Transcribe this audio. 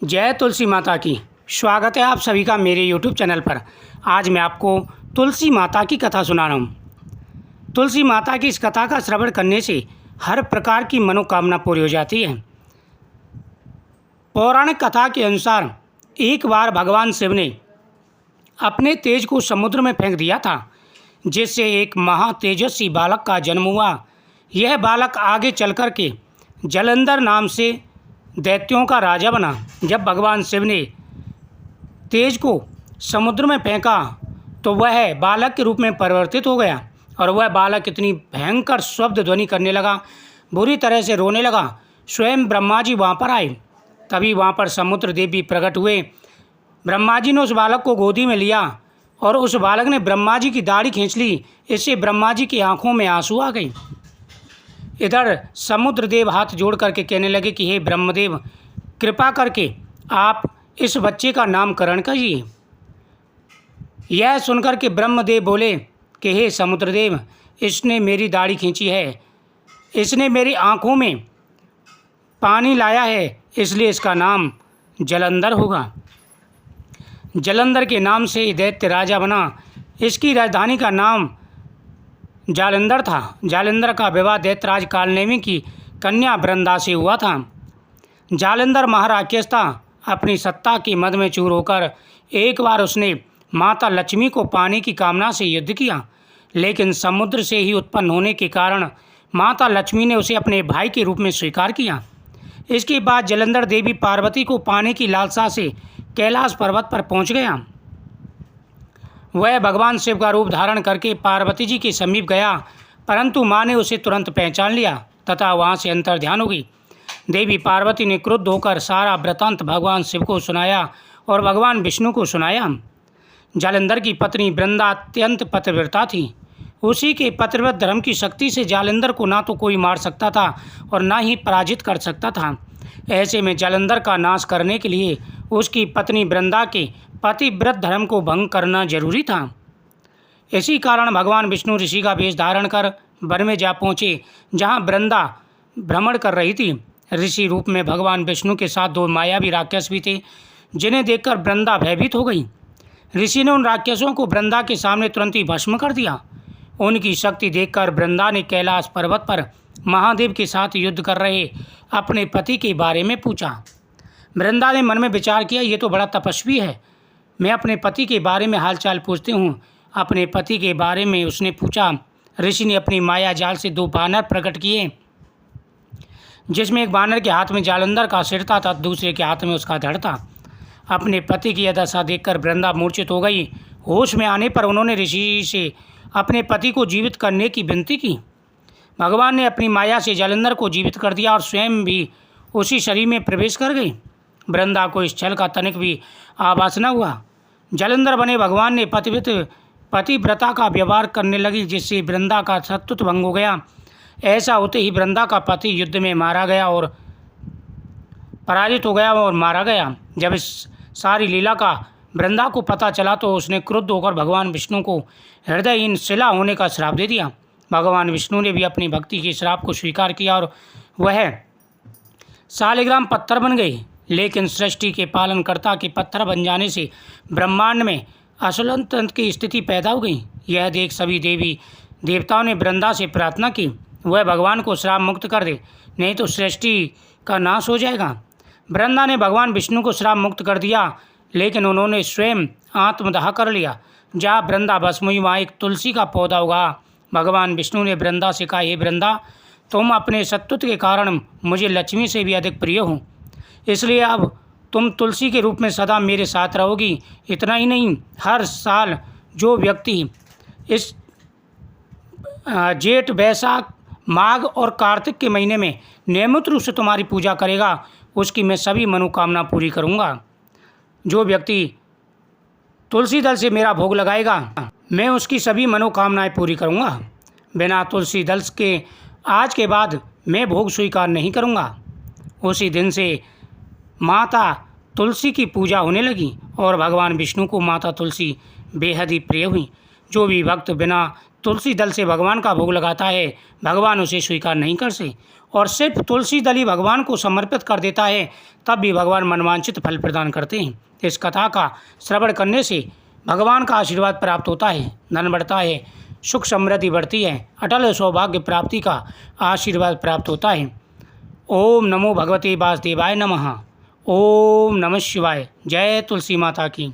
जय तुलसी माता की। स्वागत है आप सभी का मेरे YouTube चैनल पर। आज मैं आपको तुलसी माता की कथा सुना रहा हूँ। तुलसी माता की इस कथा का श्रवण करने से हर प्रकार की मनोकामना पूरी हो जाती है। पौराणिक कथा के अनुसार एक बार भगवान शिव ने अपने तेज को समुद्र में फेंक दिया था, जिससे एक महातेजस्वी बालक का जन्म हुआ। यह बालक आगे चल कर के जलंधर नाम से दैत्यों का राजा बना। जब भगवान शिव ने तेज को समुद्र में फेंका तो वह बालक के रूप में परिवर्तित हो गया और वह बालक इतनी भयंकर शब्द ध्वनि करने लगा, बुरी तरह से रोने लगा। स्वयं ब्रह्मा जी वहाँ पर आए। तभी वहाँ पर समुद्र देवी प्रकट हुए। ब्रह्मा जी ने उस बालक को गोदी में लिया और उस बालक ने ब्रह्मा जी की दाढ़ी खींच ली। इससे ब्रह्मा जी की आंखों में आंसू आ गए। इधर समुद्र देव हाथ जोड़ करके कहने लगे कि हे ब्रह्मदेव, कृपा करके आप इस बच्चे का नामकरण करिए। यह सुनकर के ब्रह्मदेव बोले कि हे समुद्रदेव, इसने मेरी दाढ़ी खींची है, इसने मेरी आंखों में पानी लाया है, इसलिए इसका नाम जलंधर होगा। जलंधर के नाम से दैत्य राजा बना। इसकी राजधानी का नाम जालंधर था। जालंधर का विवाह दैत्यराज कालनेमी की कन्या वृंदा से हुआ था। जालंधर महाराक्षस था। अपनी सत्ता की मद में चूर होकर एक बार उसने माता लक्ष्मी को पाने की कामना से युद्ध किया, लेकिन समुद्र से ही उत्पन्न होने के कारण माता लक्ष्मी ने उसे अपने भाई के रूप में स्वीकार किया। इसके बाद जलंधर देवी पार्वती को पाने की लालसा से कैलाश पर्वत पर पहुंच गया। वह भगवान शिव का रूप धारण करके पार्वती जी के समीप गया, परंतु माँ ने उसे तुरंत पहचान लिया तथा वहाँ से अंतर्ध्यान हो गई। देवी पार्वती ने क्रुद्ध होकर सारा वृतांत भगवान शिव को सुनाया और भगवान विष्णु को सुनाया। जालंधर की पत्नी वृंदा अत्यंत पतिव्रता थी। उसी के पतिव्रत धर्म की शक्ति से जालंधर को ना तो कोई मार सकता था और ना ही पराजित कर सकता था। ऐसे में जालंधर का नाश करने के लिए उसकी पत्नी वृंदा के पतिव्रत धर्म को भंग करना जरूरी था। इसी कारण भगवान विष्णु ऋषि का वेश धारण कर वन में जा पहुँचे, जहाँ वृंदा भ्रमण कर रही थी। ऋषि रूप में भगवान विष्णु के साथ दो मायावी राक्षस भी थे, जिन्हें देखकर वृंदा भयभीत हो गई। ऋषि ने उन राक्षसों को वृंदा के सामने तुरंत ही भस्म कर दिया। उनकी शक्ति देखकर वृंदा ने कैलाश पर्वत पर महादेव के साथ युद्ध कर रहे अपने पति के बारे में पूछा। वृंदा ने मन में विचार किया, ये तो बड़ा तपस्वी है, मैं अपने पति के बारे में हालचाल पूछती हूँ। अपने पति के बारे में उसने पूछा। ऋषि ने अपनी माया जाल से दो बानर प्रकट किए, जिसमें एक बानर के हाथ में जालंधर का सिर था तथा दूसरे के हाथ में उसका धड़ था। अपने पति की यह दशा देखकर वृंदा मूर्छित हो गई। होश में आने पर उन्होंने ऋषि से अपने पति को जीवित करने की विनती की। भगवान ने अपनी माया से जालंधर को जीवित कर दिया और स्वयं भी उसी शरीर में प्रवेश कर गई। वृंदा को इस छल का तनिक भी आभास न हुआ। जालंधर बने भगवान ने पतिव्रता का व्यवहार करने लगी, जिससे वृंदा का सत्व भंग हो गया। ऐसा होते ही वृंदा का पति युद्ध में मारा गया और पराजित हो गया और मारा गया। जब इस सारी लीला का वृंदा को पता चला तो उसने क्रुद्ध होकर भगवान विष्णु को हृदयहीन शिला होने का श्राप दे दिया। भगवान विष्णु ने भी अपनी भक्ति के श्राप को स्वीकार किया और वह शालिग्राम पत्थर बन गई। लेकिन सृष्टि के पालनकर्ता के पत्थर बन जाने से ब्रह्मांड में असंतुलन की स्थिति पैदा हो गई। यह देख सभी देवी देवताओं ने वृंदा से प्रार्थना की, वह भगवान को श्राप मुक्त कर दे, नहीं तो सृष्टि का नाश हो जाएगा। वृंदा ने भगवान विष्णु को श्राप मुक्त कर दिया, लेकिन उन्होंने स्वयं आत्मदाह कर लिया। जहाँ वृंदा भस्म हुई वहाँ एक तुलसी का पौधा उगा। भगवान विष्णु ने वृंदा से कहा, हे वृंदा, तुम अपने सत्वत्व के कारण मुझे लक्ष्मी से भी अधिक प्रिय हो, इसलिए अब तुम तुलसी के रूप में सदा मेरे साथ रहोगी। इतना ही नहीं, हर साल जो व्यक्ति इस जेठ, वैशाख, माघ और कार्तिक के महीने में नियमित रूप से तुम्हारी पूजा करेगा, उसकी मैं सभी मनोकामना पूरी करूँगा। जो व्यक्ति तुलसी दल से मेरा भोग लगाएगा, मैं उसकी सभी मनोकामनाएं पूरी करूँगा। बिना तुलसी दल के आज के बाद मैं भोग स्वीकार नहीं करूँगा। उसी दिन से माता तुलसी की पूजा होने लगी और भगवान विष्णु को माता तुलसी बेहद ही प्रिय हुई। जो भी भक्त बिना तुलसी दल से भगवान का भोग लगाता है, भगवान उसे स्वीकार नहीं करते और सिर्फ तुलसी दल ही भगवान को समर्पित कर देता है, तब भी भगवान मनवांछित फल प्रदान करते हैं। इस कथा का श्रवण करने से भगवान का आशीर्वाद प्राप्त होता है, धन बढ़ता है, सुख समृद्धि बढ़ती है, अटल सौभाग्य प्राप्ति का आशीर्वाद प्राप्त होता है। ओम नमो भगवते वासुदेवाय नमः। ओम नमः शिवाय। जय तुलसी माता की।